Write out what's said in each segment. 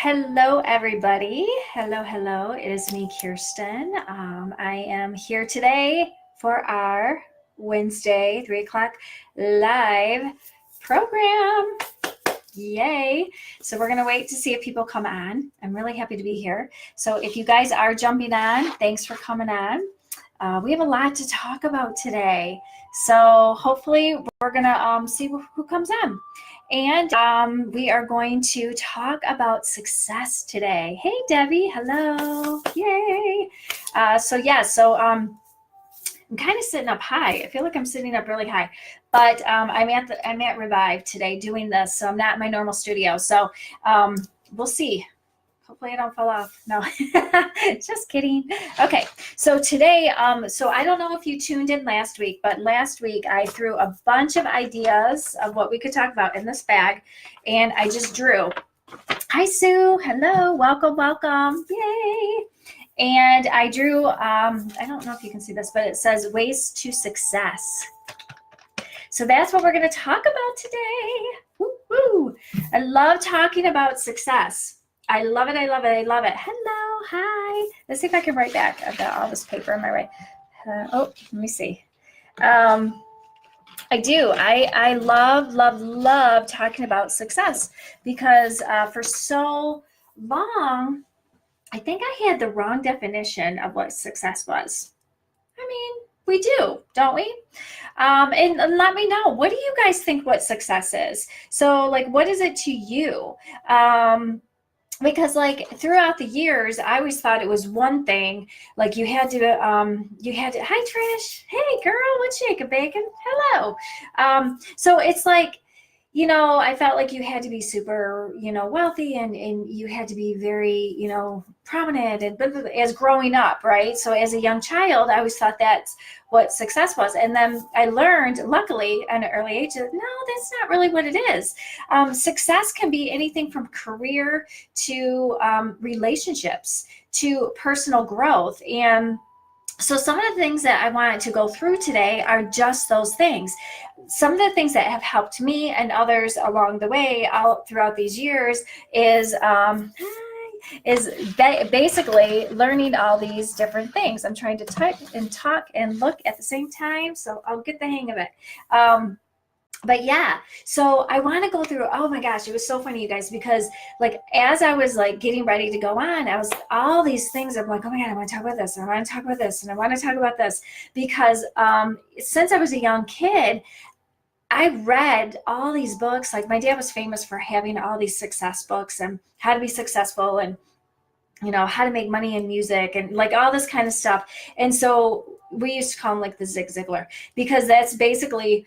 Hello, everybody. Hello. It is me, Kirsten. I am here today for our Wednesday 3 o'clock live program. Yay. So we're going to wait to see if people come on. I'm really happy to be here. So if you guys are jumping on, thanks for coming on. We have a lot to talk about today. So hopefully we're going to see who comes on. And we are going to talk about success today. Hey, Debbie. Hello. Yay. I'm kind of sitting up high. I feel like I'm sitting up really high, but I'm at Revive today doing this, so I'm not in my normal studio. So we'll see. Hopefully I don't fall off. No, just kidding. Okay, so today, so I don't know if you tuned in last week, but last week I threw a bunch of ideas of what we could talk about in this bag, and I just drew. Hi, Sue. Hello. Welcome. Yay. And I drew, I don't know if you can see this, but it says ways to success. So that's what we're going to talk about today. Woo-hoo. I love talking about success. I love it. Hello. Hi. Let's see if I can write back. I've got all this paper in my way. Let me see. I do. I love talking about success because for so long, I think I had the wrong definition of what success was. I mean, we do, don't we? And let me know, what do you guys think what success is? So like, what is it to you? Because like throughout the years, I always thought it was one thing. Like you had to, hi Trish, hey girl, what's shaking bacon? Hello. So it's like, I felt like you had to be super, wealthy and you had to be very, prominent and blah, blah, blah, as growing up, right? So as a young child, I always thought that's what success was. And then I learned, luckily, at an early age, that no, that's not really what it is. Success can be anything from career to relationships to personal growth. And so some of the things that I wanted to go through today are just those things. Some of the things that have helped me and others along the way out throughout these years is basically learning all these different things. I'm trying to type and talk and look at the same time, so I'll get the hang of it. But yeah, so I want to go through, oh my gosh, it was so funny, you guys, because like, as I was like getting ready to go on, I was all these things. I'm like, oh my God, I want to talk about this. I want to talk about this. And I want to talk about this because since I was a young kid, I read all these books. Like my dad was famous for having all these success books and how to be successful and, how to make money in music and like all this kind of stuff. And so we used to call him like the Zig Ziglar because that's basically,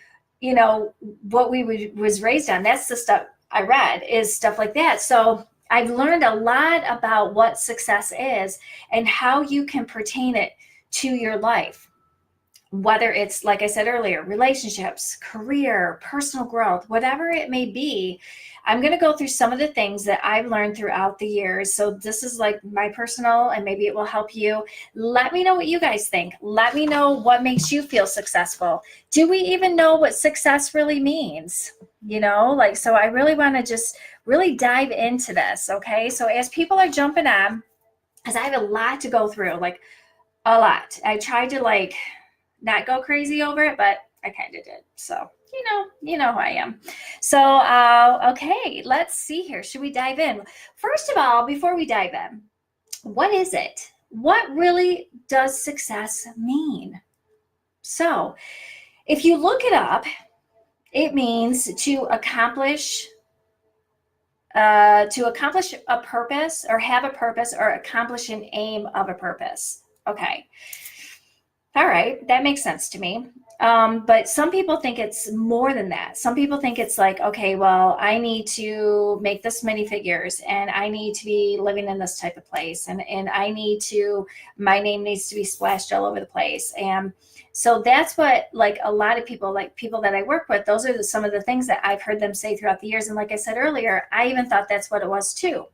what was raised on. That's the stuff I read is stuff like that. So I've learned a lot about what success is and how you can pertain it to your life. Whether it's, like I said earlier, relationships, career, personal growth, whatever it may be, I'm going to go through some of the things that I've learned throughout the years. So this is like my personal, and maybe it will help you. Let me know what you guys think. Let me know what makes you feel successful. Do we even know what success really means? So I really want to just really dive into this. Okay. So as people are jumping on, because I have a lot to go through, like a lot. I tried to not go crazy over it, but I kind of did. So, you know who I am. So, okay, let's see here. Should we dive in? First of all, before we dive in, what is it? What really does success mean? So, if you look it up, it means to accomplish a purpose or have a purpose or accomplish an aim of a purpose. Okay. All right, that makes sense to me. But some people think it's more than that. Some people think it's like, okay, well, I need to make this many figures and I need to be living in this type of place and my name needs to be splashed all over the place. And so that's what like a lot of people, like people that I work with, those are some of the things that I've heard them say throughout the years. And like I said earlier, I even thought that's what it was too.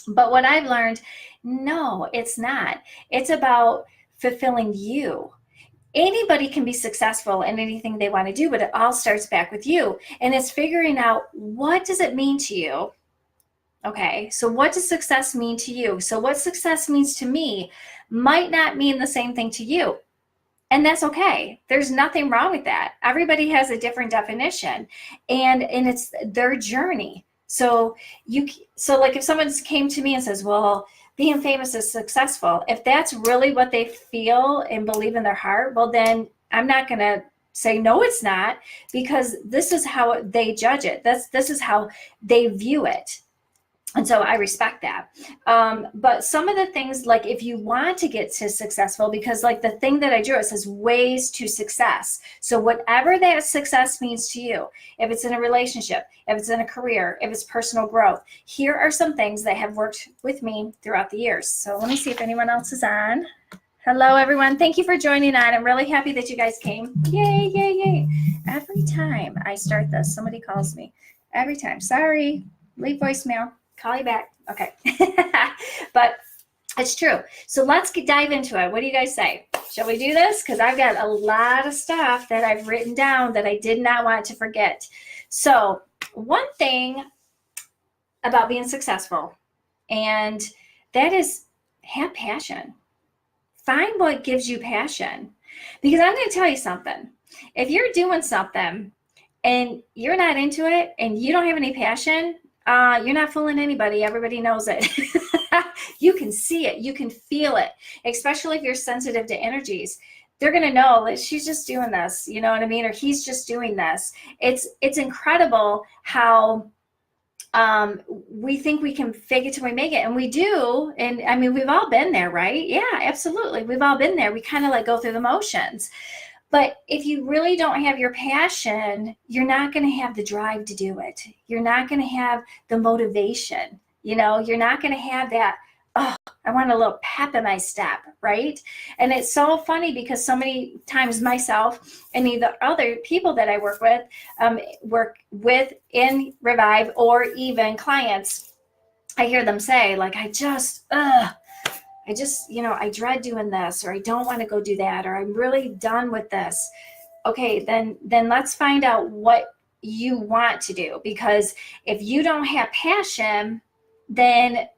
But what I've learned, no, it's not. It's about fulfilling you. Anybody can be successful in anything they want to do, but it all starts back with you. And it's figuring out, what does it mean to you? Okay, so what does success mean to you? So what success means to me might not mean the same thing to you. And that's okay. There's nothing wrong with that. Everybody has a different definition, and it's their journey. So like if someone came to me and says, well, being famous is successful, if that's really what they feel and believe in their heart, well, then I'm not going to say, no, it's not, because this is how they judge it. This is how they view it. And so I respect that. But some of the things, like if you want to get to successful, because like the thing that I drew, it says ways to success. So whatever that success means to you, if it's in a relationship, if it's in a career, if it's personal growth, here are some things that have worked with me throughout the years. So let me see if anyone else is on. Hello, everyone. Thank you for joining on. I'm really happy that you guys came. Yay, yay, yay. Every time I start this, somebody calls me. Every time. Sorry. Leave voicemail. Call you back. Okay. But it's true. So let's dive into it. What do you guys say? Shall we do this? Because I've got a lot of stuff that I've written down that I did not want to forget. So one thing about being successful, and that is have passion. Find what gives you passion. Because I'm going to tell you something. If you're doing something and you're not into it and you don't have any passion, you're not fooling anybody. Everybody knows it. You can see it. You can feel it, especially if you're sensitive to energies. They're going to know that she's just doing this, you know what I mean? Or he's just doing this. It's incredible how we think we can fake it till we make it. And we do. And I mean, we've all been there, right? Yeah, absolutely. We've all been there. We kind of like go through the motions. But if you really don't have your passion, you're not going to have the drive to do it. You're not going to have the motivation. You know, you're not going to have that, oh, I want a little pep in my step, right? And it's so funny because so many times myself and the other people that I work with in Revive, or even clients, I hear them say, like, I just, I dread doing this, or I don't want to go do that, or I'm really done with this. Okay, then let's find out what you want to do. Because if you don't have passion, then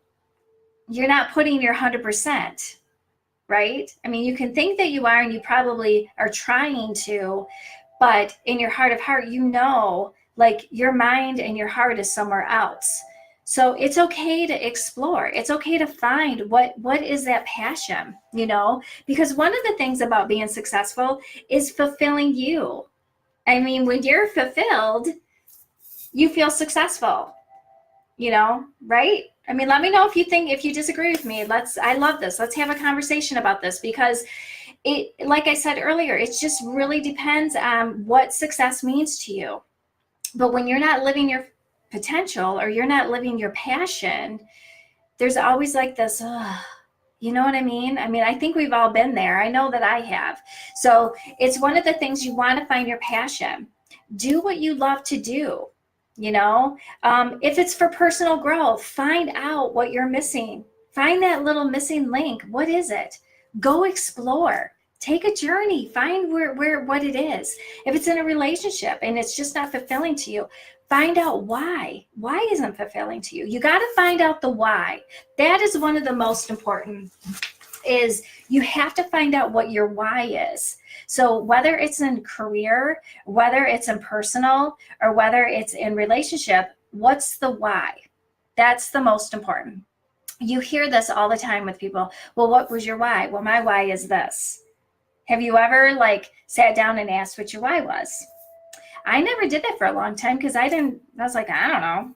you're not putting your 100%, right? I mean, you can think that you are, and you probably are trying to, but in your heart of heart, you know, like your mind and your heart is somewhere else. So it's okay to explore. It's okay to find what is that passion, you know, because one of the things about being successful is fulfilling you. I mean, when you're fulfilled, you feel successful, you know, right? I mean, let me know if you disagree with me. I love this. Let's have a conversation about this, because it, like I said earlier, it just really depends on what success means to you. But when you're not living your potential, or you're not living your passion, there's always like this, you know what I mean? I mean, I think we've all been there. I know that I have. So it's one of the things, you want to find your passion. Do what you love to do. You know, if it's for personal growth, find out what you're missing. Find that little missing link. What is it? Go explore. Take a journey. Find what it is. If it's in a relationship and it's just not fulfilling to you, find out why. Why isn't fulfilling to you? You got to find out the why. That is one of the most important. Is you have to find out what your why is. So whether it's in career, whether it's in personal, or whether it's in relationship, what's the why? That's the most important. You hear this all the time with people. Well, what was your why? Well, my why is this. Have you ever like sat down and asked what your why was? I never did that for a long time, because I was like, I don't know.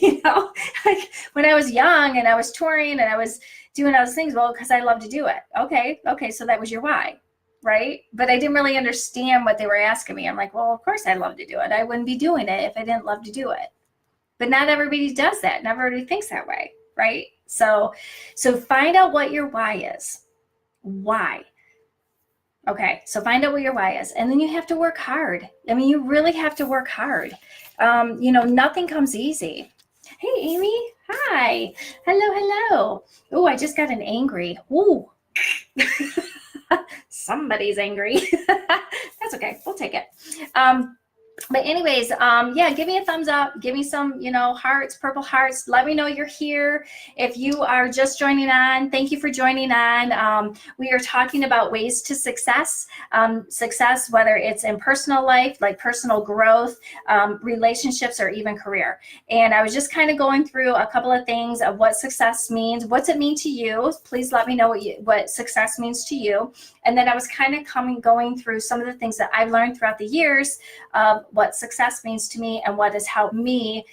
You know, like when I was young and I was touring and I was doing those things, well, because I love to do it. Okay, so that was your why, right? But I didn't really understand what they were asking me. I'm like, well, of course I love to do it. I wouldn't be doing it if I didn't love to do it. But not everybody does that. Not everybody thinks that way, right? So find out what your why is. Why? Okay, so find out what your why is. And then you have to work hard. I mean, you really have to work hard. You know, nothing comes easy. Hey, Amy. Hi. Hello. Oh, I just got an angry. Ooh. Somebody's angry. That's okay. We'll take it. But anyways, yeah, give me a thumbs up, give me some, hearts, purple hearts. Let me know you're here. If you are just joining on, thank you for joining on. We are talking about ways to success, whether it's in personal life, like personal growth, relationships, or even career. And I was just kind of going through a couple of things of what success means. What's it mean to you? Please let me know what success means to you. And then I was kind of going through some of the things that I've learned throughout the years of what success means to me and what has helped me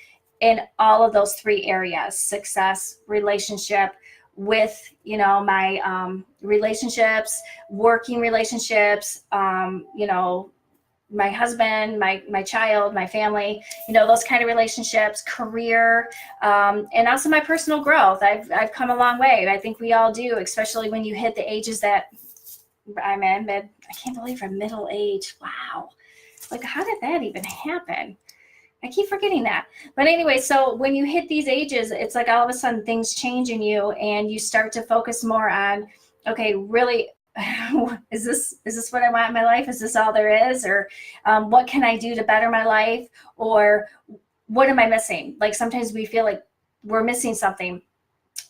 in all of those three areas: success, relationship, with my relationships, working relationships, my husband, my child, my family, those kind of relationships, career, and also my personal growth. I've come a long way. I think we all do, especially when you hit the ages that I'm in. I can't believe I'm middle age. Wow. Like, how did that even happen? I keep forgetting that. But anyway, so when you hit these ages, it's like all of a sudden things change in you and you start to focus more on, okay, really, is this what I want in my life? Is this all there is? Or what can I do to better my life? Or what am I missing? Like sometimes we feel like we're missing something.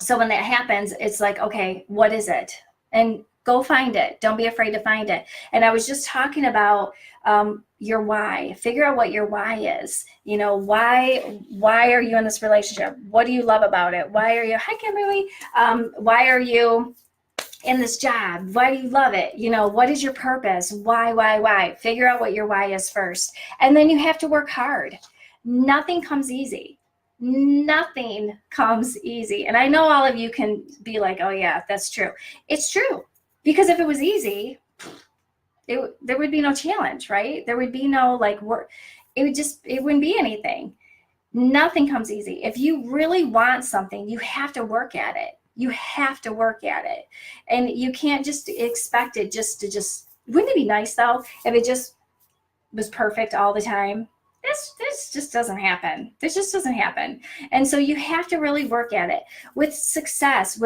So when that happens, it's like, okay, what is it? And go find it. Don't be afraid to find it. And I was just talking about your why. Figure out what your why is. Why are you in this relationship? What do you love about it? Why are you, hi Kimberly, why are you in this job? Why do you love it? What is your purpose? Why? Figure out what your why is first. And then you have to work hard. Nothing comes easy. Nothing comes easy. And I know all of you can be like, oh yeah, that's true. It's true. Because if it was easy, there would be no challenge, right? There would be no work. It wouldn't be anything. Nothing comes easy. If you really want something, you have to work at it. You have to work at it. And you can't just expect it wouldn't it be nice though, if it just was perfect all the time? This just doesn't happen. This just doesn't happen. And so you have to really work at it. With success,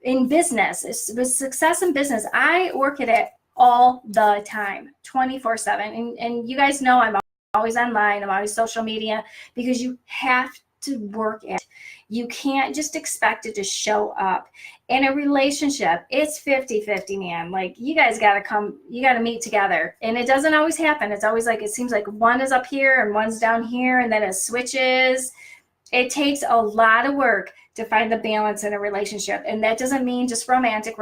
in business, with success in business, I work at it all the time, 24/7. And you guys know I'm always online. I'm always social media, because you have to work at it. You can't just expect it to show up. In a relationship, it's 50-50, man. Like, you guys got to meet together. And it doesn't always happen. It's always like, it seems like one is up here and one's down here, and then it switches. It takes a lot of work to find the balance in a relationship. And that doesn't mean just romantic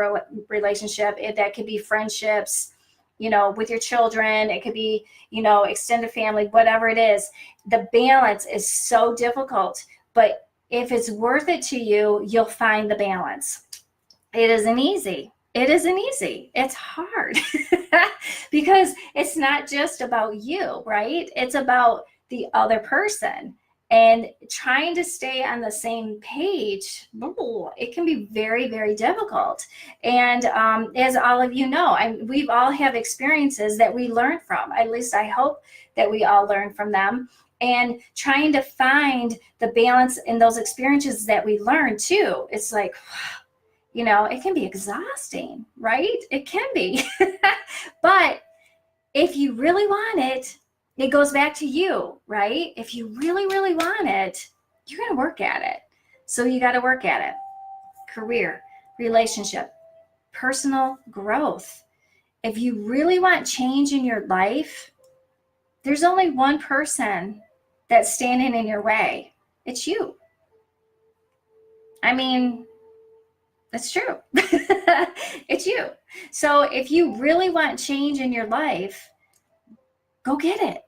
relationship. That could be friendships, with your children. It could be, extended family, whatever it is. The balance is so difficult, but if it's worth it to you, you'll find the balance. It isn't easy. It's hard because it's not just about you, right? It's about the other person. And trying to stay on the same page, it can be very, very difficult. And as all of you know, we've all have experiences that we learn from. At least I hope that we all learn from them. And trying to find the balance in those experiences that we learn too. It's like, it can be exhausting, right? It can be. But if you really want it, it goes back to you, right? If you really, really want it, you're going to work at it. So you got to work at it. Career, relationship, personal growth. If you really want change in your life, there's only one person that's standing in your way. It's you. I mean, that's true. It's you. So if you really want change in your life, go get it.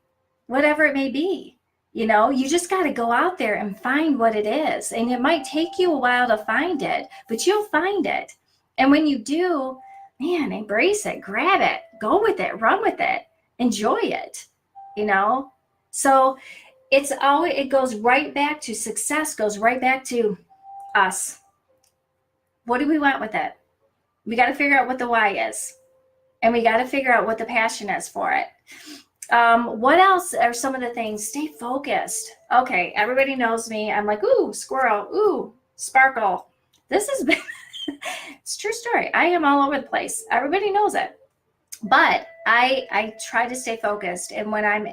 Whatever it may be. You just got to go out there and find what it is. And it might take you a while to find it, but you'll find it. And when you do, man, embrace it, grab it, go with it, run with it, enjoy it, So it goes right back to success, goes right back to us. What do we want with it? We got to figure out what the why is. And we got to figure out what the passion is for it. What else are some of the things? Stay focused. Okay, everybody knows me. I'm like, ooh, squirrel, ooh, sparkle. This has been, it's a true story. I am all over the place. Everybody knows it. But I try to stay focused. And when I'm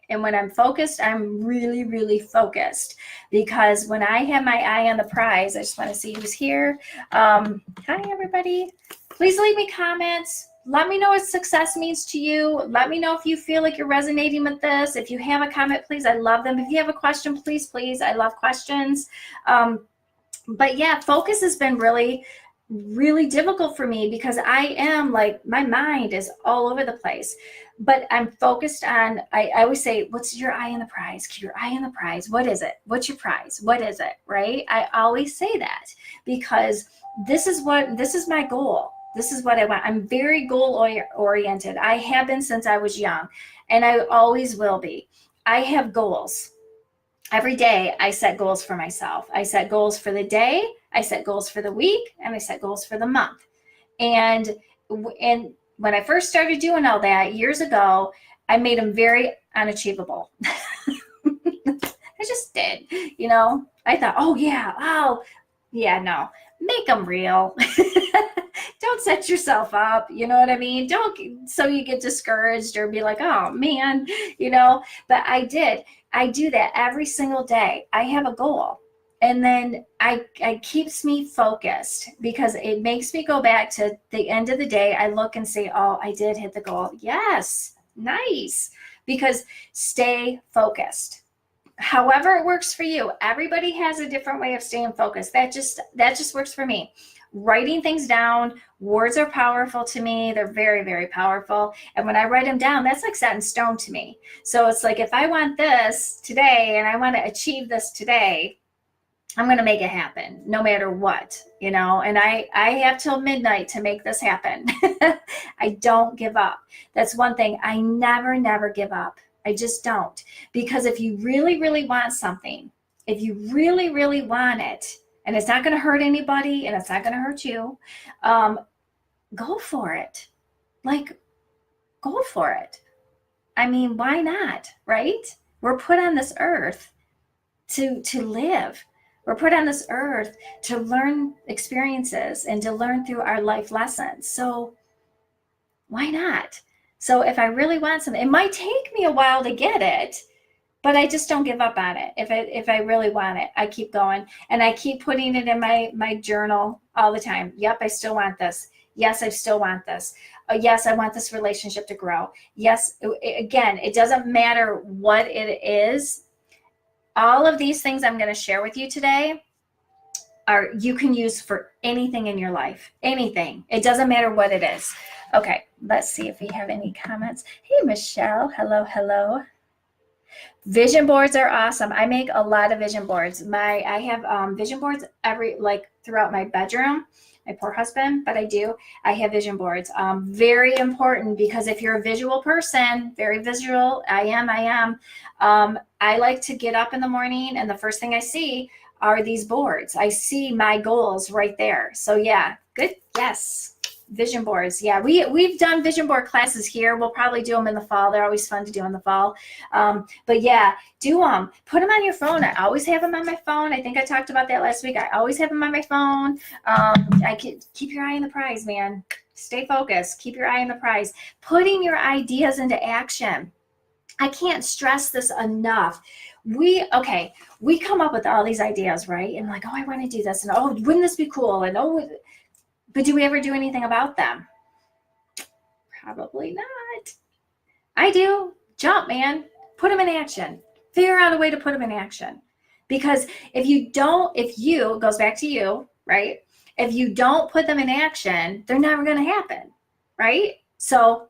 And when I'm focused, I'm really, really focused, because when I have my eye on the prize, I just want to see who's here. Hi, everybody. Please leave me comments. Let me know what success means to you. Let me know if you feel like you're resonating with this. If you have a comment, please, I love them. If you have a question, please, I love questions. But yeah, focus has been really, really difficult for me, because I am like, my mind is all over the place, but I'm focused on, I always say, what's your eye on the prize? Keep your eye on the prize. What is it? What's your prize? What is it? Right? I always say that, because this is my goal. This is what I want. I'm very goal oriented. I have been since I was young, and I always will be. I have goals. Every day I set goals for myself. I set goals for the day, I set goals for the week, and I set goals for the month. And when I first started doing all that years ago, I made them very unachievable. I just did, I thought, no, make them real. Don't set yourself up, you know what I mean? Don't, so you get discouraged or be like, oh man, but I do that every single day. I have a goal, and then I keeps me focused, because it makes me go back to the end of the day. I look and say, oh, I did hit the goal. Yes, nice. Because stay focused. However it works for you. Everybody has a different way of staying focused. That just works for me. Writing things down, words are powerful to me. They're very, very powerful. And when I write them down, that's like set in stone to me. So it's like, if I want this today and I want to achieve this today, I'm going to make it happen no matter what, and I have till midnight to make this happen. I don't give up. That's one thing. I never give up. I just don't. Because if you really, really want something, if you really, really want it, and it's not going to hurt anybody and it's not going to hurt you, go for it. Like, go for it. I mean, why not, right? We're put on this earth to live. We're put on this earth to learn experiences and to learn through our life lessons. So why not? So if I really want something, it might take me a while to get it, but I just don't give up on it. If I really want it, I keep going, and I keep putting it in my journal all the time. Yep, I still want this. Yes, I still want this. Yes, I want this relationship to grow. Yes, again, it doesn't matter what it is. All of these things I'm going to share with you today you can use for anything in your life. Anything. It doesn't matter what it is. Okay, let's see if we have any comments. Hey, Michelle. Hello. Vision boards are awesome. I make a lot of vision boards. I have vision boards throughout my bedroom. My poor husband, but I do. I have vision boards. Very important, because if you're a visual person, very visual, I am. I like to get up in the morning, and the first thing I see are these boards. I see my goals right there. So yeah, good. Yes. Vision boards. Yeah, we've done vision board classes here. We'll probably do them in the fall. They're always fun to do in the fall. But yeah, do them. Put them on your phone. I always have them on my phone. I think I talked about that last week. I always have them on my phone. Keep your eye on the prize, man. Stay focused. Keep your eye on the prize. Putting your ideas into action. I can't stress this enough. We come up with all these ideas, right? And like, oh, I want to do this, and oh, wouldn't this be cool? And oh, but do we ever do anything about them? Probably not. I do. Jump, man. Put them in action. Figure out a way to put them in action. Because if you, it goes back to you, right? If you don't put them in action, they're never going to happen, right? So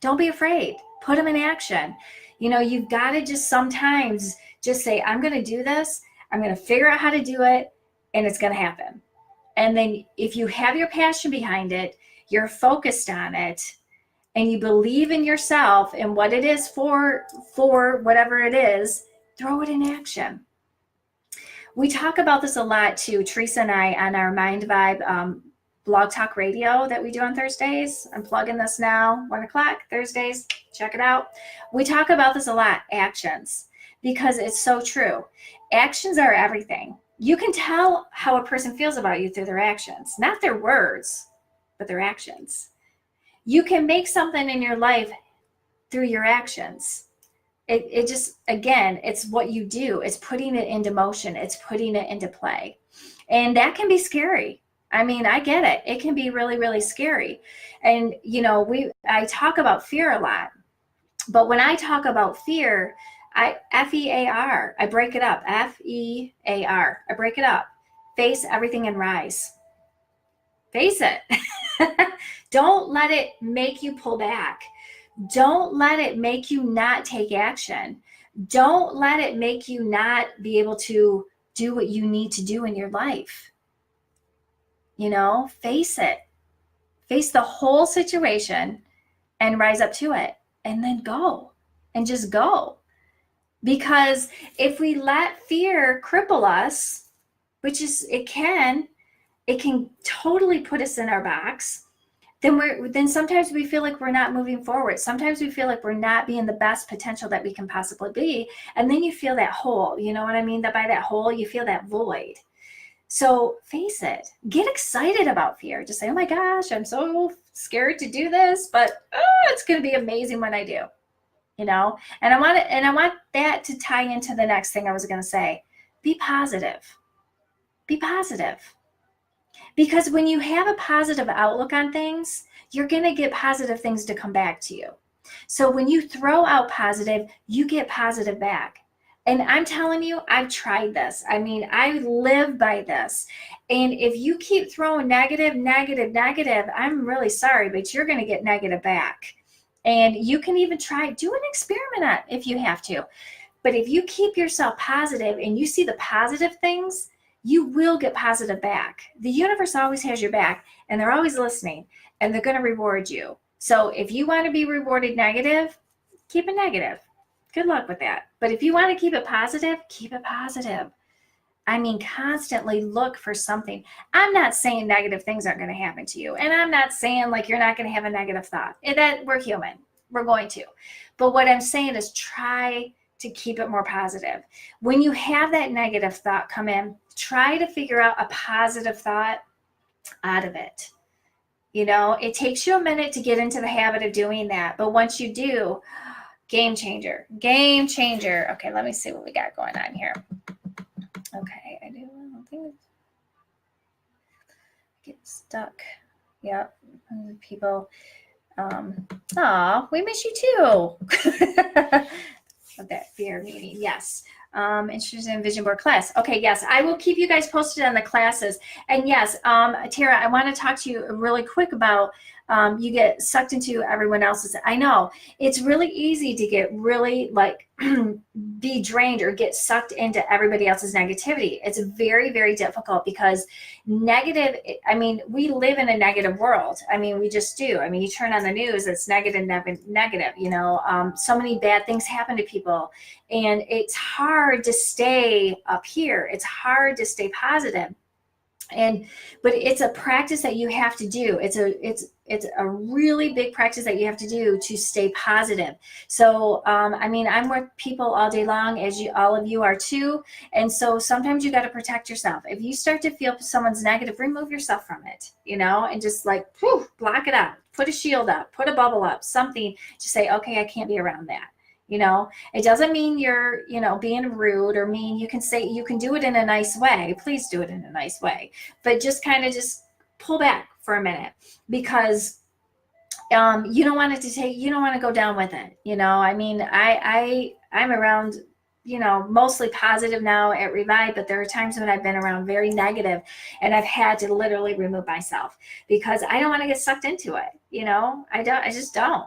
don't be afraid. Put them in action. You've got to just sometimes just say, I'm going to do this. I'm going to figure out how to do it, and it's going to happen. And then if you have your passion behind it, you're focused on it, and you believe in yourself and what it is for whatever it is, throw it in action. We talk about this a lot too, Teresa and I, on our Mind Vibe blog talk radio that we do on Thursdays. I'm plugging this now, 1:00 Thursdays. Check it out. We talk about this a lot, actions, because it's so true. Actions are everything. You can tell how a person feels about you through their actions, not their words, but their actions. You can make something in your life through your actions. it just, again, it's what you do. It's putting it into motion. It's putting it into play. And that can be scary. I mean, I get it. It can be really, really scary. And, you know, I talk about fear a lot, but when I talk about fear, F-E-A-R, I break it up. F-E-A-R, I break it up. Face everything and rise. Face it. Don't let it make you pull back. Don't let it make you not take action. Don't let it make you not be able to do what you need to do in your life. You know, face it. Face the whole situation and rise up to it, and then go and just go. Because if we let fear cripple us, which is, it can totally put us in our box, then sometimes we feel like we're not moving forward. Sometimes we feel like we're not being the best potential that we can possibly be. And then you feel that hole, you know what I mean? That by that hole, you feel that void. So face it, get excited about fear. Just say, oh my gosh, I'm so scared to do this, but it's going to be amazing when I do, you know? And I want that to tie into the next thing I was going to say. Be positive. Be positive. Because when you have a positive outlook on things, you're going to get positive things to come back to you. So when you throw out positive, you get positive back. And I'm telling you, I've tried this. I mean, I live by this. And if you keep throwing negative, I'm really sorry, but you're going to get negative back. And you can even do an experiment on it if you have to. But if you keep yourself positive and you see the positive things, you will get positive back. The universe always has your back, and they're always listening, and they're going to reward you. So if you want to be rewarded negative, keep it negative. Good luck with that. But if you want to keep it positive, keep it positive. I mean, constantly look for something. I'm not saying negative things aren't going to happen to you. And I'm not saying like you're not going to have a negative thought. That we're human. We're going to. But what I'm saying is try to keep it more positive. When you have that negative thought come in, try to figure out a positive thought out of it. You know, it takes you a minute to get into the habit of doing that. But once you do, game changer, game changer. Okay, let me see what we got going on here. Okay, I don't think get stuck. Yep, people. We miss you too. That fear meeting, yes. Interested in vision board class. Okay, yes, I will keep you guys posted on the classes. And yes, Tara, I want to talk to you really quick about you get sucked into everyone else's. I know it's really easy to get really like be drained or get sucked into everybody else's negativity. It's very, very difficult because negative, I mean, we live in a negative world. I mean, we just do. I mean, you turn on the news, it's negative, you know, so many bad things happen to people, and it's hard to stay up here. It's hard to stay positive. But it's a practice that you have to do. It's a really big practice that you have to do to stay positive. So, I mean, I'm with people all day long, as all of you are too. And so sometimes you got to protect yourself. If you start to feel someone's negative, remove yourself from it, you know, and just like, block it out, put a shield up, put a bubble up, something to say, okay, I can't be around that. You know, it doesn't mean you're, you know, being rude or mean. You can say, you can do it in a nice way. Please do it in a nice way, but just kind of just pull back for a minute, because you don't want it to you don't want to go down with it. You know, I mean, I'm around, you know, mostly positive now at Revive, but there are times when I've been around very negative and I've had to literally remove myself because I don't want to get sucked into it. You know, I just don't.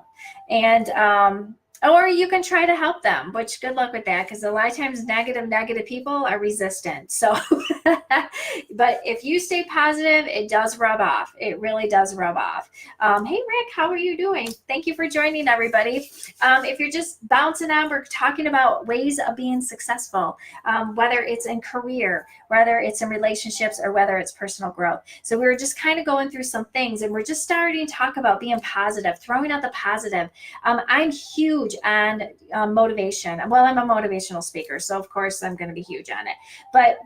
And, or you can try to help them, which good luck with that, because a lot of times negative people are resistant. So, but if you stay positive, it does rub off. It really does rub off. Hey, Rick, how are you doing? Thank you for joining, everybody. If you're just bouncing on, we're talking about ways of being successful, whether it's in career, whether it's in relationships, or whether it's personal growth. So we were just kind of going through some things, and we're just starting to talk about being positive, throwing out the positive. I'm huge on motivation. Well, I'm a motivational speaker, so of course I'm going to be huge on it. But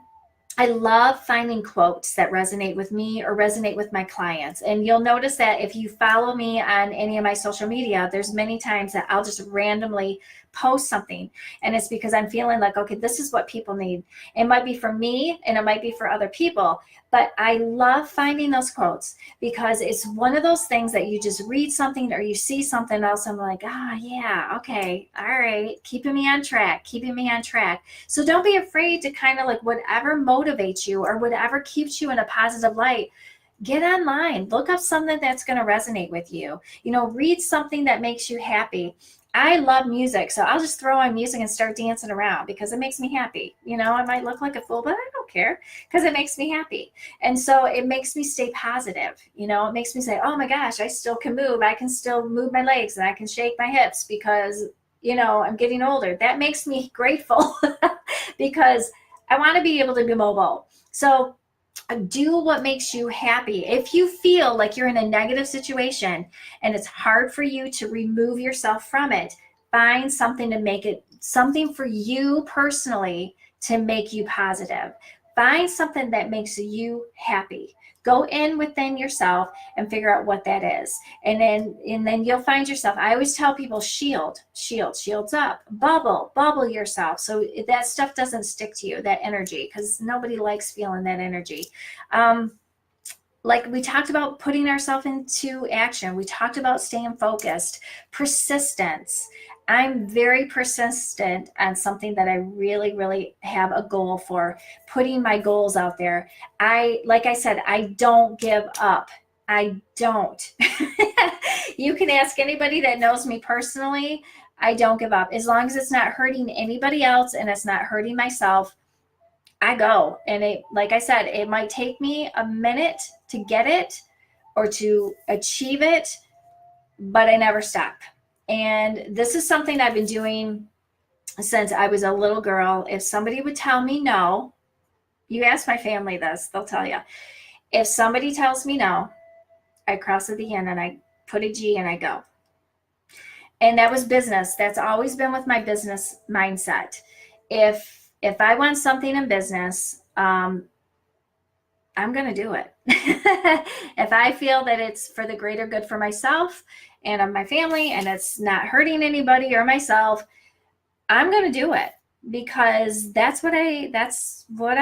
I love finding quotes that resonate with me or resonate with my clients. And you'll notice that if you follow me on any of my social media, there's many times that I'll just randomly post something, and it's because I'm feeling like, okay, this is what people need. It might be for me and it might be for other people, but I love finding those quotes because it's one of those things that you just read something or you see something else and I'm like, yeah, okay, all right, keeping me on track. So don't be afraid to kind of like whatever motivates you or whatever keeps you in a positive light. Get online, look up something that's going to resonate with you. Read something that makes you happy. I love music, so I'll just throw on music and start dancing around because it makes me happy. I might look like a fool, but I don't care because it makes me happy. And so it makes me stay positive. It makes me say, oh my gosh, I still can move. I can still move my legs and I can shake my hips because, I'm getting older. That makes me grateful because I want to be able to be mobile. So do what makes you happy. If you feel like you're in a negative situation and it's hard for you to remove yourself from it, find something to make it something for you personally to make you positive. Find something that makes you happy. Go in within yourself and figure out what that is. And then you'll find yourself. I always tell people shields up, bubble yourself. So that stuff doesn't stick to you, that energy, because nobody likes feeling that energy. Like we talked about putting ourselves into action. We talked about staying focused, persistence. I'm very persistent on something that I really, really have a goal for, putting my goals out there. Like I said, I don't give up. I don't. You can ask anybody that knows me personally. I don't give up. As long as it's not hurting anybody else and it's not hurting myself, I go. And like I said, it might take me a minute to get it or to achieve it, but I never stop. And this is something I've been doing since I was a little girl. If somebody would tell me no, you ask my family this, they'll tell you. If somebody tells me no, I cross at the end and I put a G and I go. And that was business. That's always been with my business mindset. If I want something in business, I'm going to do it. If I feel that it's for the greater good for myself and of my family and it's not hurting anybody or myself, I'm going to do it because that's what I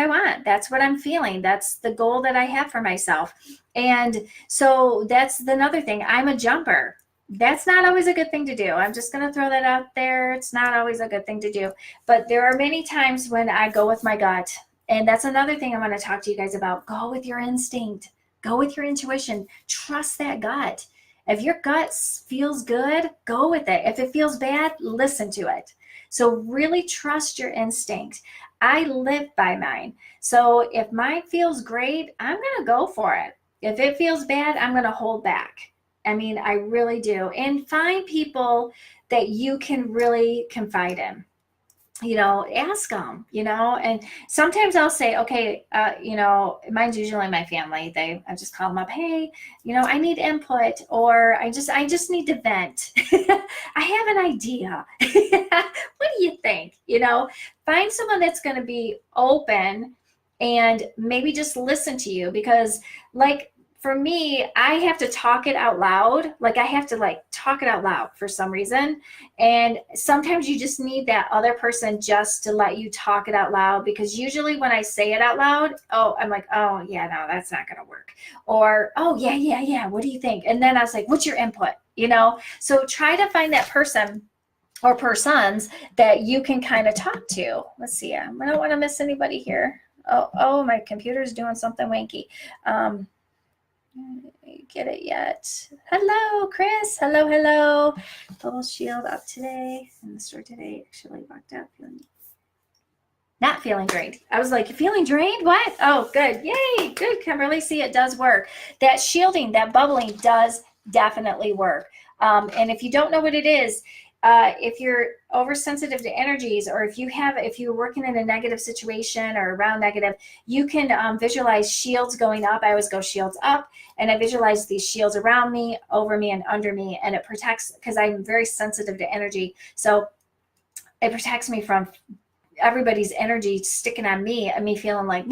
want. That's what I'm feeling. That's the goal that I have for myself. And so that's another thing. I'm a jumper. That's not always a good thing to do. I'm just going to throw that out there. It's not always a good thing to do. But there are many times when I go with my gut. And that's another thing I want to talk to you guys about. Go with your instinct. Go with your intuition. Trust that gut. If your gut feels good, go with it. If it feels bad, listen to it. So really trust your instinct. I live by mine. So if mine feels great, I'm going to go for it. If it feels bad, I'm going to hold back. I mean, I really do. And find people that you can really confide in. Ask them, and sometimes I'll say, okay, mine's usually my family. I just call them up. Hey, I need input, or I just need to vent. I have an idea. What do you think? Find someone that's going to be open and maybe just listen to you, because for me, I have to talk it out loud. I have to talk it out loud for some reason. And sometimes you just need that other person just to let you talk it out loud, because usually when I say it out loud, I'm like, oh yeah, no, that's not going to work. Or, oh yeah. What do you think? And then I was like, what's your input? So try to find that person or persons that you can kind of talk to. Let's see. I don't want to miss anybody here. Oh, my computer's doing something wanky. Get it yet? Hello, Chris. Hello. Bubble shield up today in the store today. Actually walked out not feeling drained. I was like, feeling drained? What? Oh, good. Yay. Good, Kimberly. See, it does work. That shielding, that bubbling does definitely work. And if you don't know what it is, if you're oversensitive to energies, or if you're working in a negative situation or around negative, you can visualize shields going up. I always go shields up, and I visualize these shields around me, over me, and under me, and it protects, because I'm very sensitive to energy. So it protects me from everybody's energy sticking on me and me feeling like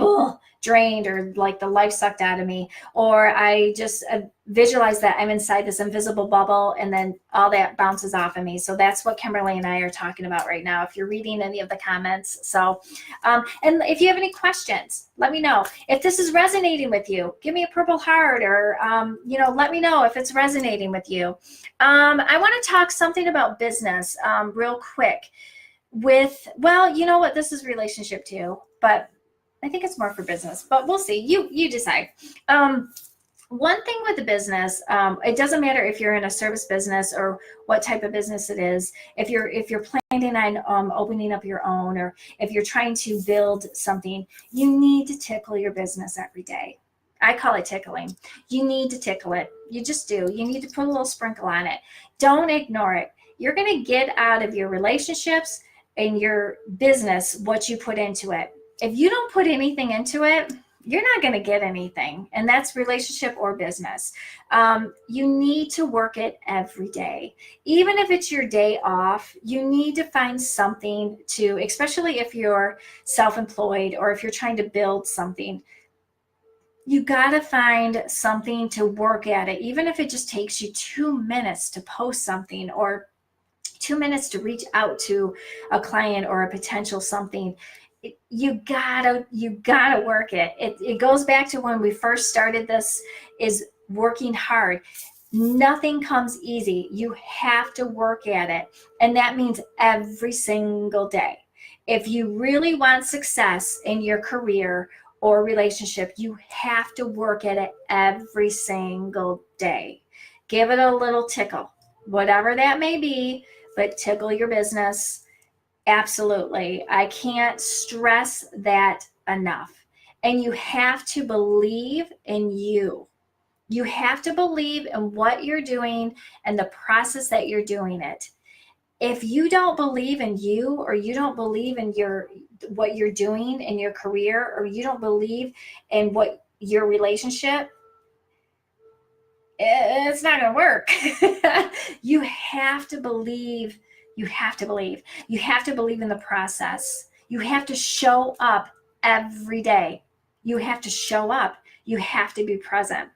drained, or like the life sucked out of me, or I just visualize that I'm inside this invisible bubble and then all that bounces off of me. So that's what Kimberly and I are talking about right now, if you're reading any of the comments. So and if you have any questions, let me know. If this is resonating with you, give me a purple heart, or let me know if it's resonating with you. I want to talk something about business real quick. Well, you know what, this is relationship too, but I think it's more for business, but we'll see. You decide. One thing with the business, it doesn't matter if you're in a service business or what type of business it is. If you're planning on opening up your own, or if you're trying to build something, you need to tickle your business every day. I call it tickling. You need to tickle it. You just do. You need to put a little sprinkle on it. Don't ignore it. You're going to get out of your relationships and your business what you put into it. If you don't put anything into it, you're not going to get anything. And that's relationship or business. You need to work it every day. Even if it's your day off, you need to find something to, especially if you're self-employed or if you're trying to build something, you got to find something to work at it. Even if it just takes you 2 minutes to post something, or 2 minutes to reach out to a client or a potential something. You gotta work it. It goes back to when we first started this, is working hard. Nothing comes easy. You have to work at it. And that means every single day. If you really want success in your career or relationship, you have to work at it every single day. Give it a little tickle, whatever that may be, but tickle your business. Absolutely. I can't stress that enough. And you have to believe in you. You have to believe in what you're doing and the process that you're doing it. If you don't believe in you, or you don't believe in what you're doing in your career, or you don't believe in what your relationship, it's not going to work. You have to believe. You have to believe. You have to believe in the process. You have to show up every day. You have to show up. You have to be present.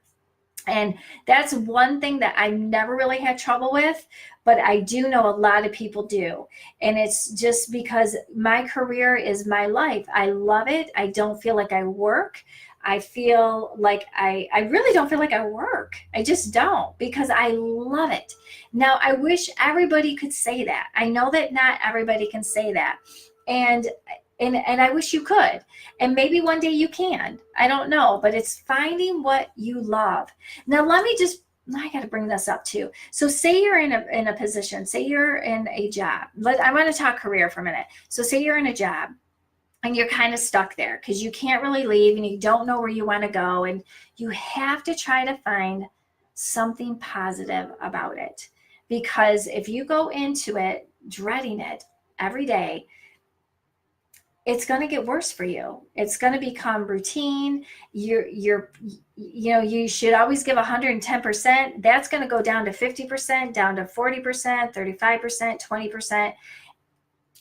And that's one thing that I never really had trouble with, but I do know a lot of people do. And it's just because my career is my life. I love it. I don't feel like I work. I feel like I really don't feel like I work. I just don't, because I love it. Now, I wish everybody could say that. I know that not everybody can say that. And I wish you could. And maybe one day you can. I don't know, but it's finding what you love. Now, I got to bring this up too. So say you're in a position, say you're in a job. I want to talk career for a minute. So say you're in a job and you're kind of stuck there because you can't really leave and you don't know where you want to go. And you have to try to find something positive about it. Because if you go into it dreading it every day, it's going to get worse for you. It's going to become routine. You should always give 110%. That's going to go down to 50%, down to 40%, 35%, 20%.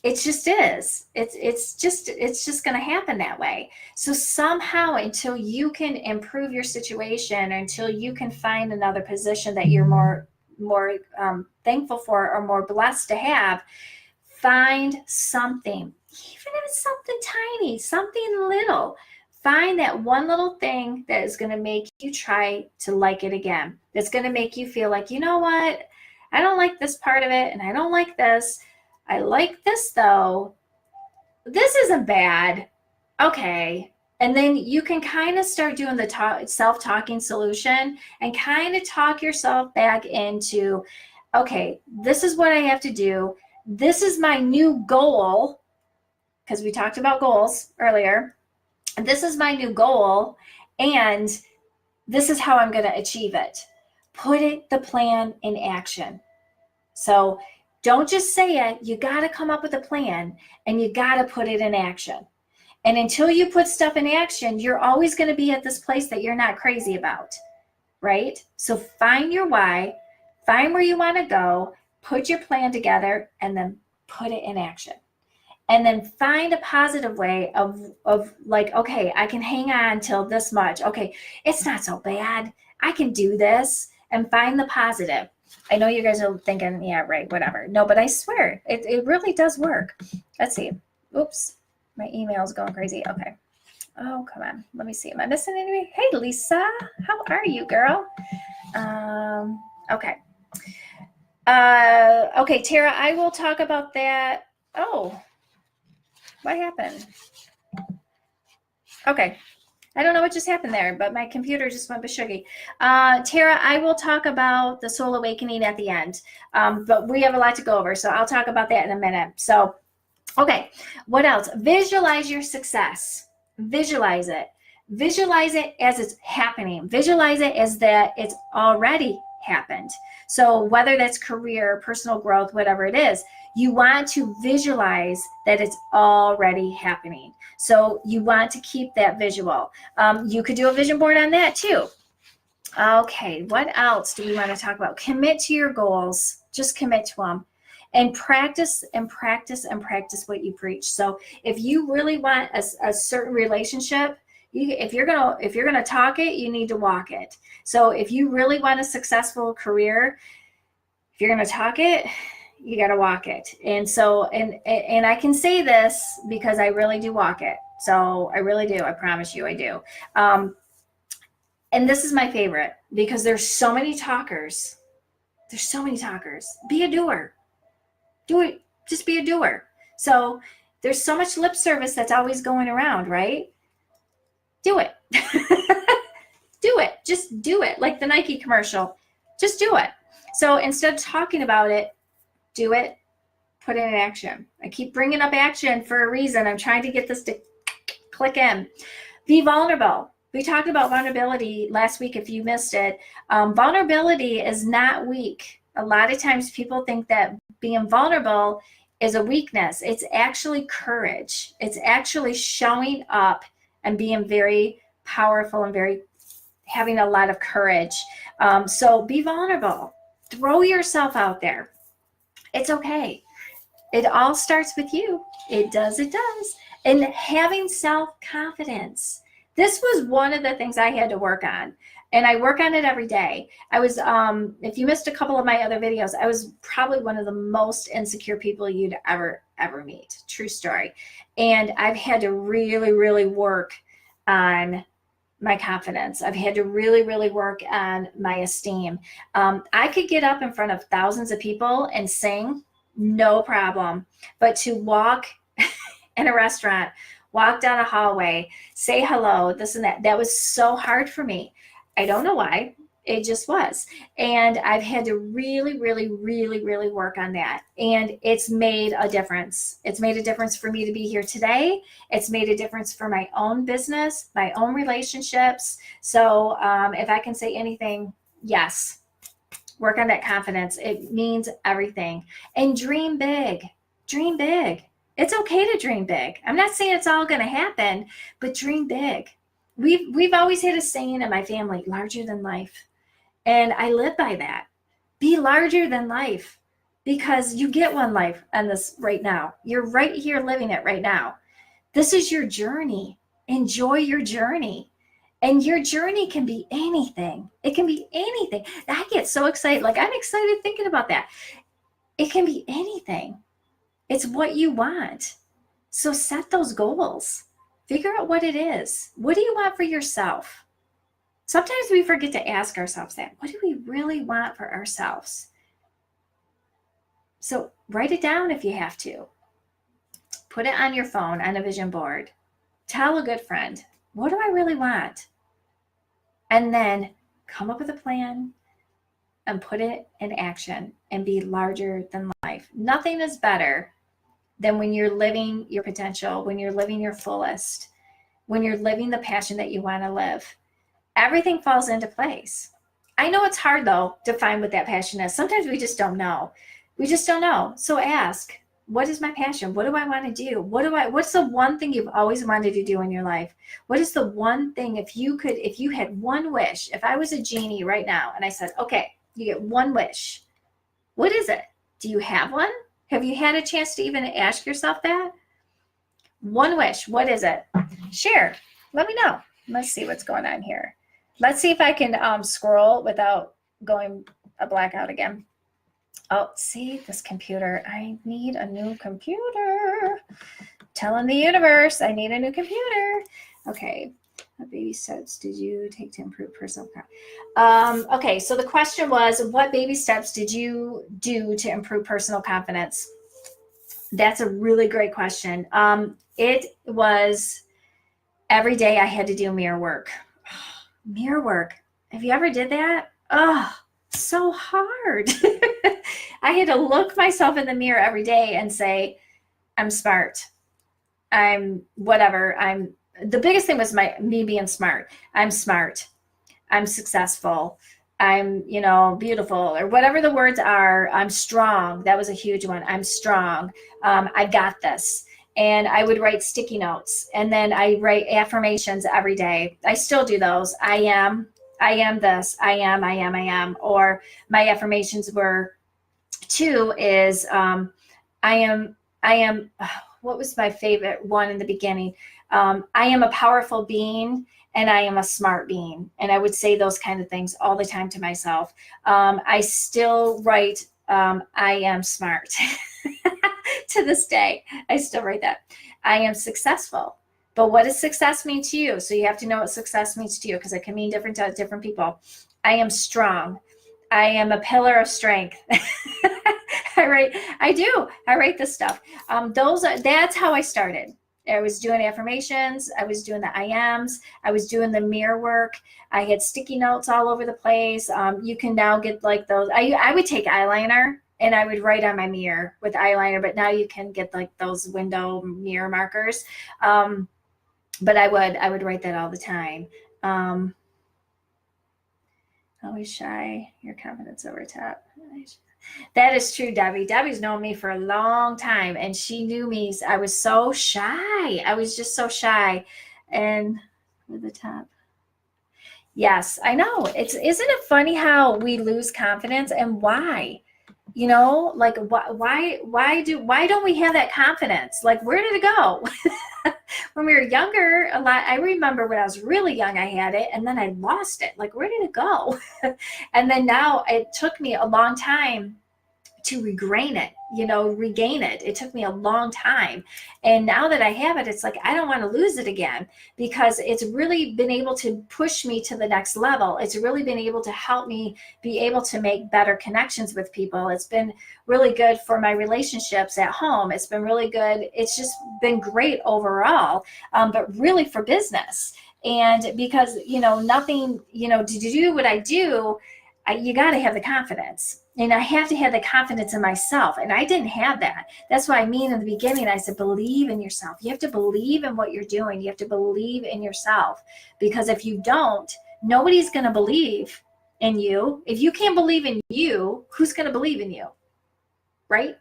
It just is. It's just going to happen that way. So somehow, until you can improve your situation, or until you can find another position that you're more thankful for or more blessed to have, find something. Even if it's something tiny, something little, find that one little thing that is going to make you try to like it again. That's going to make you feel like, you know what? I don't like this part of it, and I don't like this. I like this though. This isn't bad. Okay. And then you can kind of start doing the self-talking solution and kind of talk yourself back into, okay, this is what I have to do. This is my new goal, because we talked about goals earlier. This is my new goal, and this is how I'm going to achieve it. Put the plan in action. So don't just say it. You got to come up with a plan, and you got to put it in action. And until you put stuff in action, you're always going to be at this place that you're not crazy about, right? So find your why, find where you want to go, put your plan together, and then put it in action. and then find a positive way of like, okay, I can hang on till this much. Okay, it's not so bad. I can do this, and find the positive. I know you guys are thinking, yeah, right, whatever. No, but I swear, it really does work. Let's see. Oops, my email is going crazy. Okay. Oh, come on. Let me see. Am I missing anything? Hey, Lisa. How are you, girl? Okay. Okay, Tara, I will talk about that. Oh, what happened? Okay. I don't know what just happened there, but my computer just went bashuggy. Tara, I will talk about the soul awakening at the end, but we have a lot to go over, so I'll talk about that in a minute. So, okay, what else? Visualize your success. Visualize it. Visualize it as it's happening. Visualize it as that it's already happened. So whether that's career, personal growth, whatever it is, you want to visualize that it's already happening. So you want to keep that visual. You could do a vision board on that too. Okay, what else do we want to talk about? Commit to your goals. Just commit to them. And practice and practice and practice what you preach. So if you really want a certain relationship, if you're gonna talk it, you need to walk it. So if you really want a successful career, if you're gonna talk it, you got to walk it. And so, and I can say this because I really do walk it. So I really do. I promise you, I do. And this is my favorite because there's so many talkers. There's so many talkers. Be a doer. Do it. Just be a doer. So there's so much lip service that's always going around, right? Do it. Do it. Just do it. Like the Nike commercial. Just do it. So instead of talking about it, do it, put it in action. I keep bringing up action for a reason. I'm trying to get this to click in. Be vulnerable. We talked about vulnerability last week if you missed it. Vulnerability is not weak. A lot of times people think that being vulnerable is a weakness. It's actually courage. It's actually showing up and being very powerful and having a lot of courage. So be vulnerable. Throw yourself out there. It's okay. It all starts with you. It does. And having self-confidence. This was one of the things I had to work on. And I work on it every day. I was, if you missed a couple of my other videos, I was probably one of the most insecure people you'd ever meet. True story. And I've had to really, really work on my confidence. I've had to really, really work on my esteem. I could get up in front of thousands of people and sing, no problem. But to walk in a restaurant, walk down a hallway, say hello, this and that was so hard for me. I don't know why. It just was. And I've had to really, really, really, really work on that. And it's made a difference. It's made a difference for me to be here today. It's made a difference for my own business, my own relationships. So if I can say anything, yes, work on that confidence. It means everything. And dream big. Dream big. It's okay to dream big. I'm not saying it's all going to happen, but dream big. We've always had a saying in my family, larger than life. And I live by that. Be larger than life, because you get one life on this right now. You're right here living it right now. This is your journey. Enjoy your journey. And your journey can be anything. It can be anything. I get so excited. Like, I'm excited thinking about that. It can be anything. It's what you want. So set those goals. Figure out what it is. What do you want for yourself? Sometimes we forget to ask ourselves that. What do we really want for ourselves? So write it down if you have to. Put it on your phone on a vision board. Tell a good friend, what do I really want? And then come up with a plan and put it in action and be larger than life. Nothing is better than when you're living your potential, when you're living your fullest, when you're living the passion that you want to live. Everything falls into place. I know it's hard, though, to find what that passion is. Sometimes we just don't know. We just don't know. So ask, what is my passion? What do I want to do? What's the one thing you've always wanted to do in your life? What is the one thing, if you had one wish, if I was a genie right now and I said, okay, you get one wish, what is it? Do you have one? Have you had a chance to even ask yourself that? One wish. What is it? Share. Let me know. Let's see what's going on here. Let's see if I can scroll without going a blackout again. Oh, see this computer. I need a new computer. Telling the universe I need a new computer. Okay. What baby steps did you take to improve personal confidence? Okay, so the question was, what baby steps did you do to improve personal confidence? That's a really great question. It was every day I had to do mirror work. Mirror work. Have you ever did that? Oh, so hard. I had to look myself in the mirror every day and say, I'm smart. I'm whatever. The biggest thing was me being smart. I'm smart. I'm successful. I'm, beautiful, or whatever the words are. I'm strong. That was a huge one. I'm strong. I got this. And I would write sticky notes, and then I write affirmations every day. I still do those. I am this. I am. Or my affirmations were 2 is, I am, what was my favorite one in the beginning? I am a powerful being, and I am a smart being. And I would say those kind of things all the time to myself. I still write, I am smart. To this day, I still write that. I am successful. But what does success mean to you? So you have to know what success means to you, because it can mean different to different people. I am strong. I am a pillar of strength. I write this stuff. That's how I started. I was doing affirmations. I was doing the I ams. I was doing the mirror work. I had sticky notes all over the place. You can now get like those. I would take eyeliner and I would write on my mirror with eyeliner, but now you can get like those window mirror markers. But I would write that all the time. Always shy, your confidence over top. That is true, Debbie. Debbie's known me for a long time, and she knew me. I was so shy. I was just so shy. And with the top. Yes, I know. Isn't it funny how we lose confidence, and why? Like why don't we have that confidence? Like, where did it go? When we were younger, I remember when I was really young, I had it, and then I lost it. Like, where did it go? And then now it took me a long time to regain it. It took me a long time. And now that I have it, it's like, I don't want to lose it again, because it's really been able to push me to the next level. It's really been able to help me be able to make better connections with people. It's been really good for my relationships at home. It's been really good. It's just been great overall, but really for business. And because, nothing, to do what I do, you got to have the confidence. And I have to have the confidence in myself. And I didn't have that. That's why in the beginning, I said, believe in yourself. You have to believe in what you're doing. You have to believe in yourself. Because if you don't, nobody's going to believe in you. If you can't believe in you, who's going to believe in you? Right?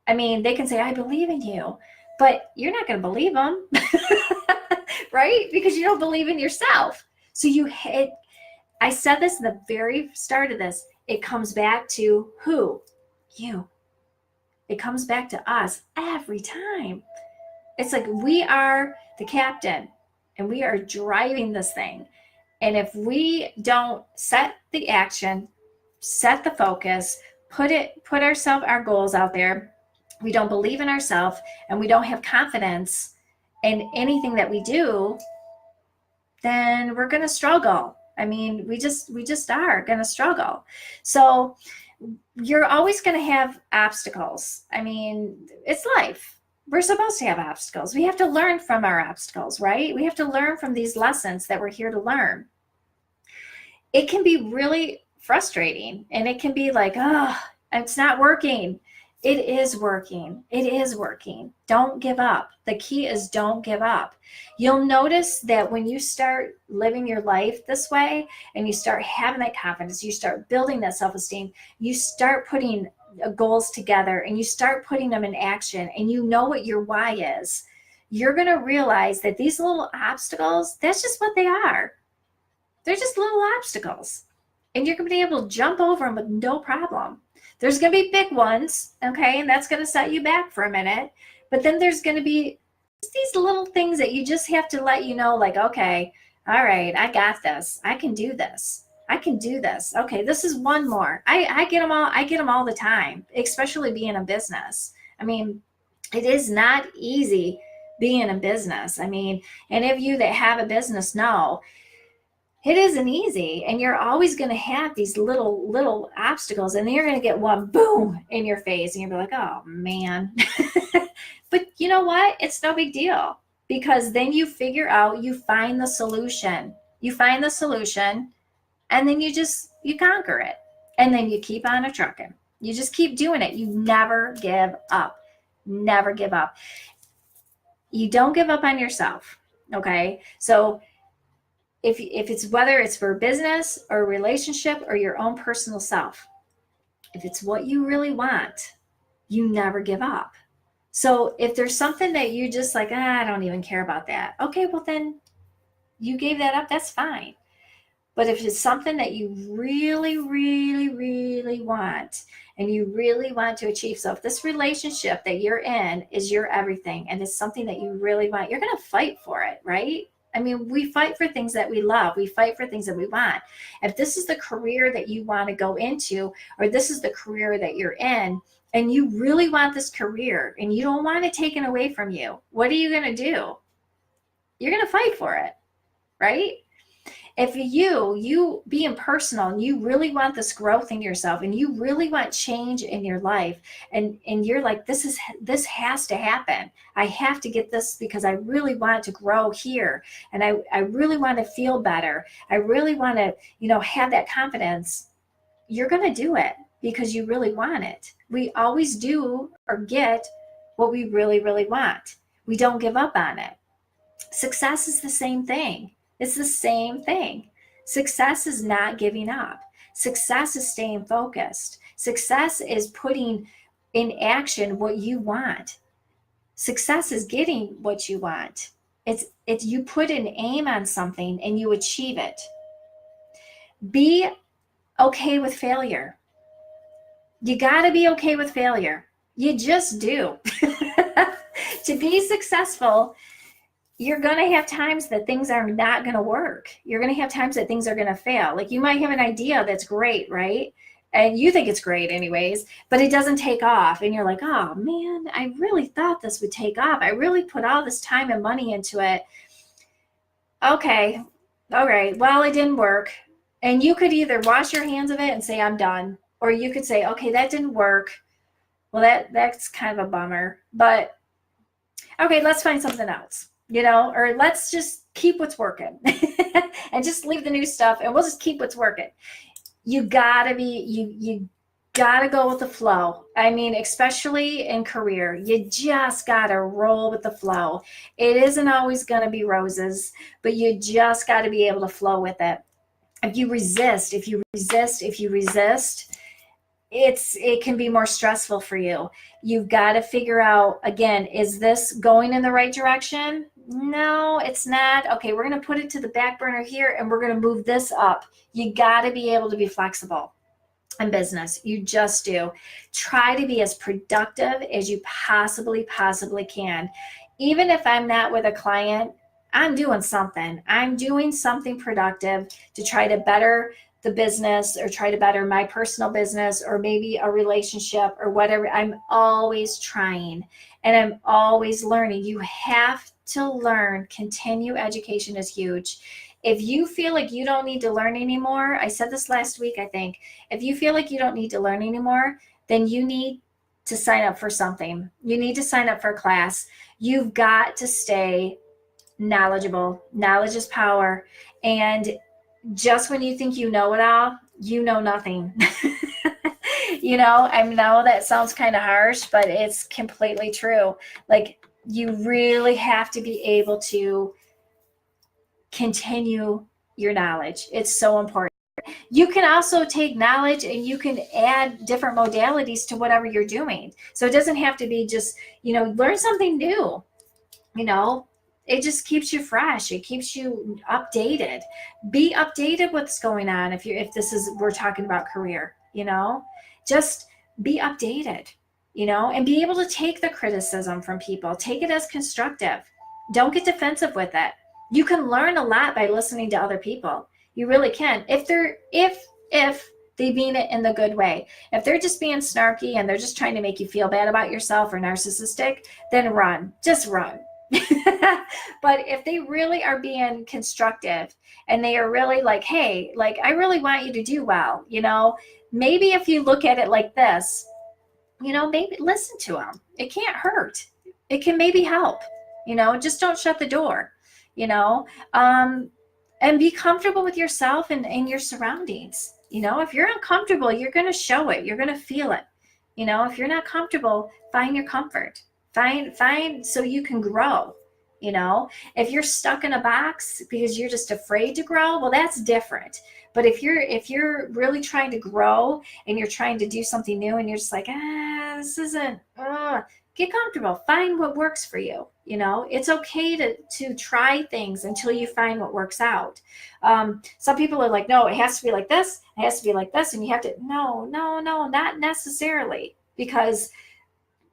I mean, they can say, I believe in you. But you're not going to believe them. Right? Because you don't believe in yourself. So I said this in the very start of this. It comes back to who? You. It comes back to us every time. It's like we are the captain and we are driving this thing. And if we don't set the action, set the focus, put our goals out there, we don't believe in ourselves, and we don't have confidence in anything that we do, then we're going to struggle. I mean, we just are going to struggle. So you're always going to have obstacles. I mean, it's life. We're supposed to have obstacles. We have to learn from our obstacles, right? We have to learn from these lessons that we're here to learn. It can be really frustrating, and it can be like, oh, it's not working. It is working. It is working. Don't give up. The key is don't give up. You'll notice that when you start living your life this way and you start having that confidence, you start building that self-esteem, you start putting goals together and you start putting them in action, and you know what your why is, you're going to realize that these little obstacles, that's just what they are. They're just little obstacles. And you're going to be able to jump over them with no problem. There's going to be big ones, okay, and that's going to set you back for a minute. But then there's going to be these little things that you just have to let you know, like, okay, all right, I got this. I can do this. I can do this. Okay, this is one more. I get them all. I get them all the time, especially being a business. I mean, it is not easy being a business. I mean, any of you that have a business know it isn't easy, and you're always going to have these little obstacles, and then you're going to get one boom in your face, and you're like, oh man. But you know what? It's no big deal, because then you figure out, you find the solution. You find the solution, and then you conquer it, and then you keep on a trucking. You just keep doing it. You never give up. Never give up. You don't give up on yourself. Okay, so if it's, whether it's for business or relationship or your own personal self, if it's what you really want, you never give up. So if there's something that you just like, I don't even care about that. Okay, well then you gave that up, that's fine. But if it's something that you really, really, really want, and you really want to achieve, so if this relationship that you're in is your everything, and it's something that you really want, you're going to fight for it, right? I mean, we fight for things that we love. We fight for things that we want. If this is the career that you want to go into, or this is the career that you're in, and you really want this career and you don't want it taken away from you, what are you going to do? You're going to fight for it, right? If you being personal, and you really want this growth in yourself, and you really want change in your life, and you're like, this has to happen. I have to get this because I really want to grow here, and I really want to feel better. I really want to, have that confidence. You're going to do it because you really want it. We always do or get what we really, really want. We don't give up on it. Success is the same thing. It's the same thing. Success is not giving up. Success is staying focused. Success is putting in action what you want. Success is getting what you want. It's you put an aim on something and you achieve it. Be okay with failure. You got to be okay with failure. You just do. To be successful, you're going to have times that things are not going to work. You're going to have times that things are going to fail. Like, you might have an idea that's great, right? And you think it's great anyways, but it doesn't take off. And you're like, oh man, I really thought this would take off. I really put all this time and money into it. Okay. All right. Well, it didn't work. And you could either wash your hands of it and say, I'm done. Or you could say, okay, that didn't work. Well, that's kind of a bummer, but okay, let's find something else. Or let's just keep what's working and just leave the new stuff, and we'll just keep what's working. You gotta go with the flow. I mean, especially in career, you just gotta roll with the flow. It isn't always gonna be roses, but you just gotta be able to flow with it. If you resist, it can be more stressful for you. You've got to figure out, again, is this going in the right direction? No, it's not. Okay, we're going to put it to the back burner here, and we're going to move this up. You got to be able to be flexible in business. You just do. Try to be as productive as you possibly can. Even if I'm not with a client, I'm doing something. I'm doing something productive to try to better the business, or try to better my personal business, or maybe a relationship, or whatever. I'm always trying, and I'm always learning. You have to learn. Continue education is huge. If you feel like you don't need to learn anymore, I said this last week, I think, if you feel like you don't need to learn anymore, then you need to sign up for something. You need to sign up for a class. You've got to stay knowledgeable. Knowledge is power. And just when you think you know it all, you know nothing. I know that sounds kind of harsh, but it's completely true. Like, you really have to be able to continue your knowledge. It's so important. You can also take knowledge and you can add different modalities to whatever you're doing. So it doesn't have to be just, learn something new. It just keeps you fresh. It keeps you updated. Be updated what's going on. We're talking about career, just be updated. and be able to take the criticism from people. Take it as constructive. Don't get defensive with it. You can learn a lot by listening to other people. You really can. If they mean it in the good way. If they're just being snarky and they're just trying to make you feel bad about yourself or narcissistic, then run. Just run. But if they really are being constructive and they are really like, hey, like, I really want you to do well, maybe if you look at it like this, maybe listen to them. It can't hurt. It can maybe help, just don't shut the door, and be comfortable with yourself and your surroundings. If you're uncomfortable, you're going to show it. You're going to feel it. If you're not comfortable, find your comfort. Find so you can grow. If you're stuck in a box because you're just afraid to grow, well, that's different. But if you're really trying to grow and you're trying to do something new and you're just like, this isn't, get comfortable. Find what works for you. It's okay to try things until you find what works out. Some people are like, no, it has to be like this. It has to be like this. And you have to, no, not necessarily, because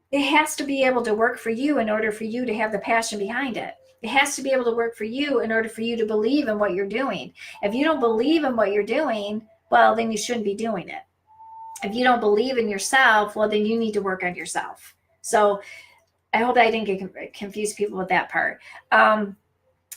it has to be able to work for you in order for you to have the passion behind it. It has to be able to work for you in order for you to believe in what you're doing. If you don't believe in what you're doing, well, then you shouldn't be doing it. If you don't believe in yourself, well, then you need to work on yourself. So I hope I didn't confuse people with that part.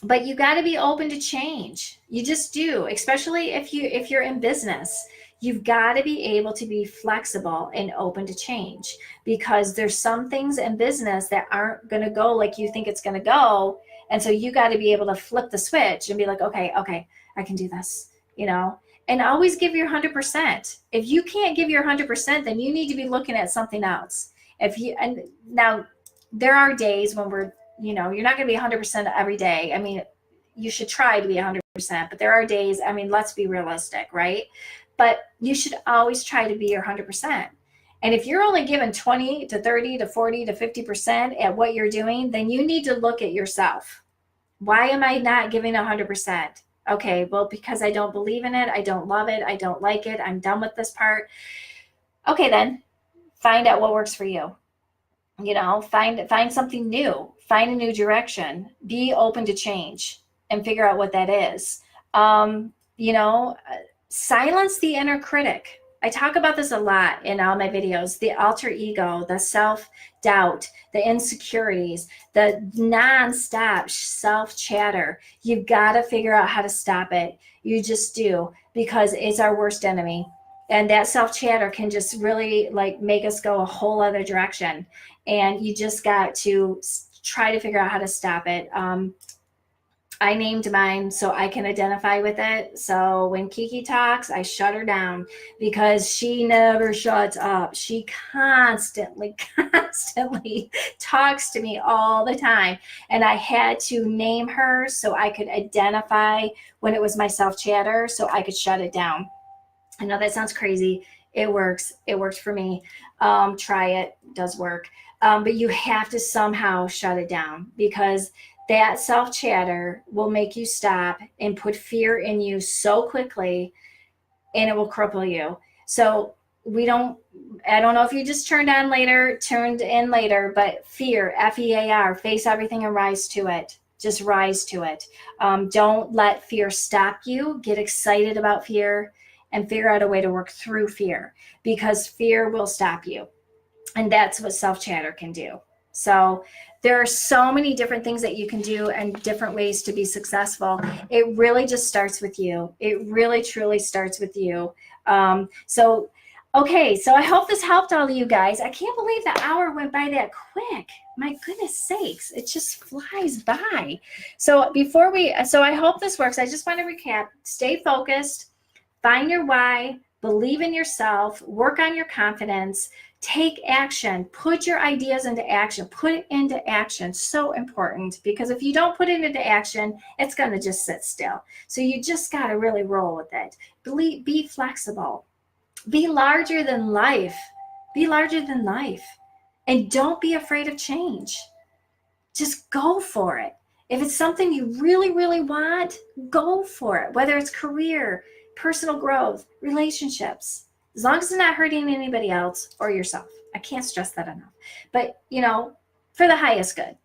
But you got to be open to change. You just do, especially if you're in business. You've got to be able to be flexible and open to change, because there's some things in business that aren't going to go like you think it's going to go. And so you got to be able to flip the switch and be like, okay, I can do this, and always give your 100%. If you can't give your 100%, then you need to be looking at something else. And now there are days when you're not going to be 100% every day. I mean, you should try to be 100%, but there are days, let's be realistic, right? But you should always try to be your 100%. And if you're only given 20 to 30 to 40 to 50% at what you're doing, then you need to look at yourself. Why am I not giving 100%? Okay, well, because I don't believe in it. I don't love it. I don't like it. I'm done with this part. Okay, then find out what works for you. Find something new. Find a new direction. Be open to change and figure out what that is. Silence the inner critic. I talk about this a lot in all my videos. The alter ego, the self-doubt, the insecurities, the non-stop self-chatter. You've got to figure out how to stop it. You just do, because it's our worst enemy. And that self-chatter can just really make us go a whole other direction. And you just got to try to figure out how to stop it. I named mine so I can identify with it. So when Kiki talks, I shut her down, because she never shuts up. She constantly talks to me all the time. And I had to name her so I could identify when it was my self-chatter, so I could shut it down. I know that sounds crazy. It works. It works for me. Try it. It does work. But you have to somehow shut it down, because that self-chatter will make you stop and put fear in you so quickly, and it will cripple you. So I don't know if you just turned in later, but fear, F-E-A-R, face everything and rise to it. Just rise to it. Don't let fear stop you. Get excited about fear and figure out a way to work through fear, because fear will stop you. And that's what self-chatter can do. So there are so many different things that you can do and different ways to be successful. It really just starts with you. It really, truly starts with you. So I hope this helped all of you guys. I can't believe the hour went by that quick. My goodness sakes, it just flies by. So I hope this works. I just want to recap. Stay focused, find your why, believe in yourself, work on your confidence, take action, put your ideas into action, put it into action. So important, because if you don't put it into action, it's going to just sit still. So you just got to really roll with it. Be flexible, be larger than life, and don't be afraid of change. Just go for it. If it's something you really, really want, go for it, whether it's career, personal growth, relationships. as long as it's not hurting anybody else or yourself. I can't stress that enough. But, for the highest good,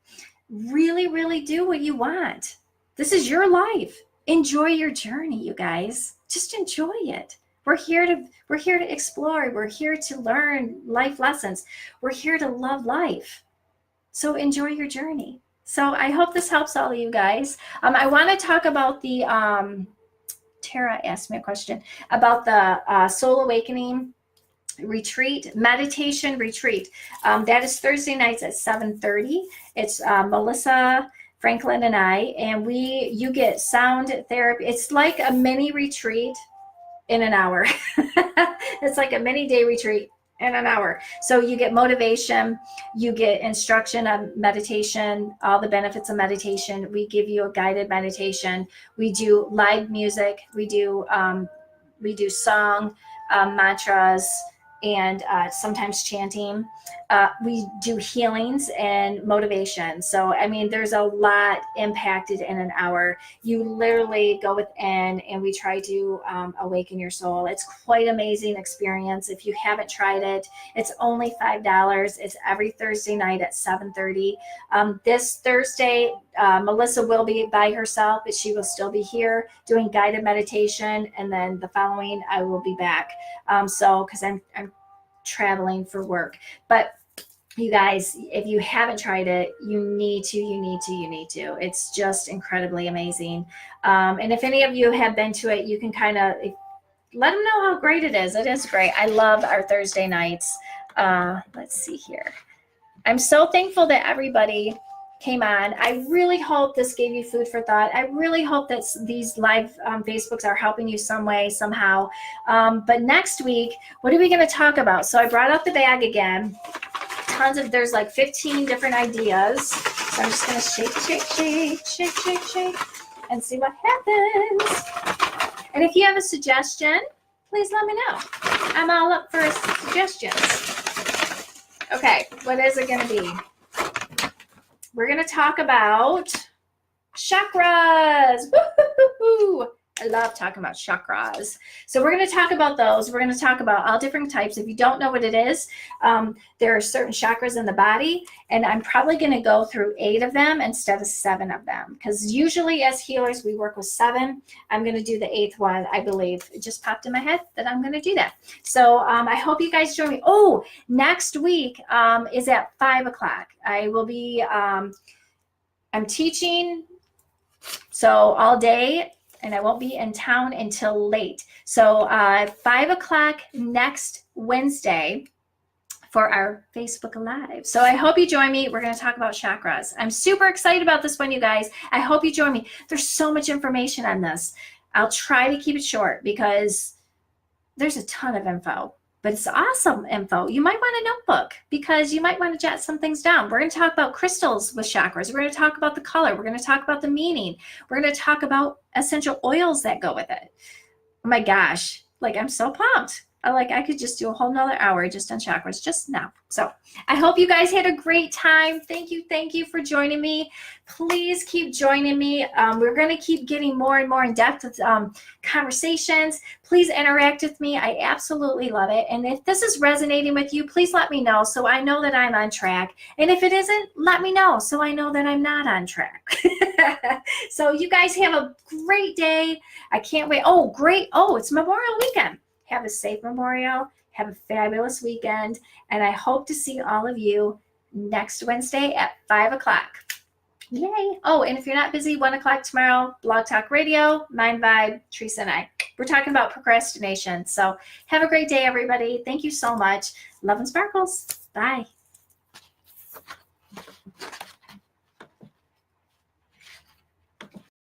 really, really do what you want. This is your life. Enjoy your journey, you guys. Just enjoy it. We're here to explore. We're here to learn life lessons. We're here to love life. So enjoy your journey. So I hope this helps all of you guys. I want to talk about the, Tara asked me a question about the Soul Awakening meditation retreat. That is Thursday nights at 7:30. It's Melissa, Franklin, and I, and you get sound therapy. It's like a mini retreat in an hour. It's like a mini day retreat in an hour. So you get motivation, you get instruction on meditation, all the benefits of meditation. We give you a guided meditation. We do live music. We do song, mantras, and sometimes chanting. We do healings and motivation. So, there's a lot impacted in an hour. You literally go within and we try to awaken your soul. It's quite amazing experience. If you haven't tried it, it's only $5. It's every Thursday night at 7:30. This Thursday, Melissa will be by herself, but she will still be here doing guided meditation. And then the following, I will be back. Because I'm traveling for work. But you guys, if you haven't tried it, you need to. It's just incredibly amazing. And if any of you have been to it, you can kind of let them know how great it is. It is great. I love our Thursday nights. Let's see here. I'm so thankful that everybody came on. I really hope this gave you food for thought. I really hope that these live Facebooks are helping you some way, somehow. But next week, what are we going to talk about? So I brought out the bag again. There's like 15 different ideas. So I'm just going to shake, and see what happens. And if you have a suggestion, please let me know. I'm all up for suggestions. Okay, what is it going to be? We're going to talk about chakras. Woo-hoo-hoo-hoo. I love talking about chakras. So we're going to talk about those. We're going to talk about all different types. If you don't know what it is, there are certain chakras in the body, and I'm probably going to go through 8 of them instead of 7 of them, because usually as healers, we work with 7. I'm going to do the 8th one, I believe. It just popped in my head that I'm going to do that. So I hope you guys join me. Oh, next week is at 5 o'clock. I will be, I'm teaching, so all day, and I won't be in town until late. So 5 o'clock next Wednesday for our Facebook Live. So I hope you join me. We're going to talk about chakras. I'm super excited about this one, you guys. I hope you join me. There's so much information on this. I'll try to keep it short because there's a ton of info. But it's awesome info. You might want a notebook because you might want to jot some things down. We're going to talk about crystals with chakras. We're going to talk about the color. We're going to talk about the meaning. We're going to talk about essential oils that go with it. Oh my gosh. I'm so pumped. I could just do a whole nother hour just on chakras just now. So I hope you guys had a great time. Thank you for joining me. Please keep joining me. We're going to keep getting more and more in depth with conversations. Please interact with me. I absolutely love it. And if this is resonating with you, please let me know so I know that I'm on track. And if it isn't, let me know so I know that I'm not on track. So you guys have a great day. I can't wait. Oh, great. Oh, it's Memorial Weekend. Have a safe Memorial. Have a fabulous weekend. And I hope to see all of you next Wednesday at 5 o'clock. Yay. Oh, and if you're not busy, 1 o'clock tomorrow, Blog Talk Radio, Mind Vibe, Teresa and I. We're talking about procrastination. So have a great day, everybody. Thank you so much. Love and sparkles. Bye.